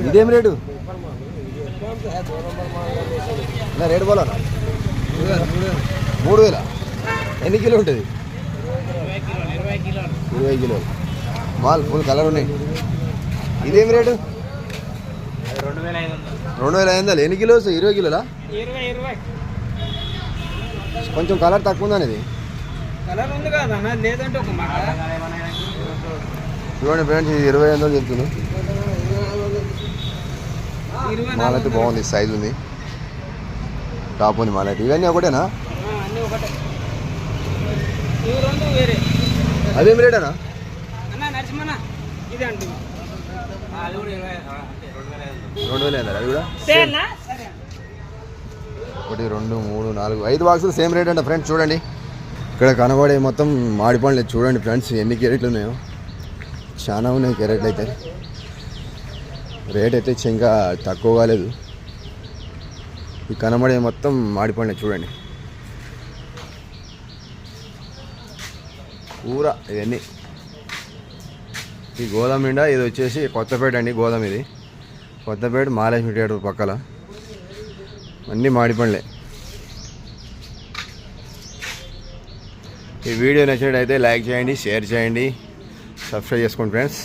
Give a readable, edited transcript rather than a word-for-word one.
ఇదేం rate rate పోలా 3000. ఎన్ని కిలో ఉంటుంది? 20 కిలోలు. మాల్ ఫుల్ కలర్ ఉన్నాయి. ఇదేం రేటు? 2500. ఎన్ని కిలోస్? 20 కిలోలా? కొంచెం కలర్ తక్కువ ఉందని ఇది. చూడండి ఫ్రెండ్స్, ఇది 2500 చెప్తుంది. మాల్ అయితే బాగుంది, సైజు ఉంది, టాప్ ఉంది మాల్ అయితే. ఇవన్నీ ఒకటేనా? అదేం రేటేనా? 2500. అది కూడా 1 2 3 4 5 బాక్సులు సేమ్ రేట్ అంట ఫ్రెండ్స్. చూడండి ఇక్కడ కనబడే మొత్తం మామిడి పండ్లు చూడండి ఫ్రెండ్స్, ఎన్ని క్యారెట్లు ఉన్నాయో. చాలా ఉన్నాయి క్యారెట్లు అయితే. రేట్ అయితే ఇంకా తక్కువ కాలేదు. ఈ కనబడే మొత్తం మామిడి పండ్లు చూడండి. కూర ఇవన్నీ. ఈ గోదాం నిండా ఇది వచ్చేసి కొత్తపేట అండి. గోదాం ఇది కొత్తపేట మహాలక్ష్మి థియేటర్ పక్కల. అన్నీ మామిడి పండ్లే. ఈ వీడియో నచ్చినట్టయితే లైక్ చేయండి, షేర్ చేయండి, సబ్స్క్రైబ్ చేసుకోండి ఫ్రెండ్స్.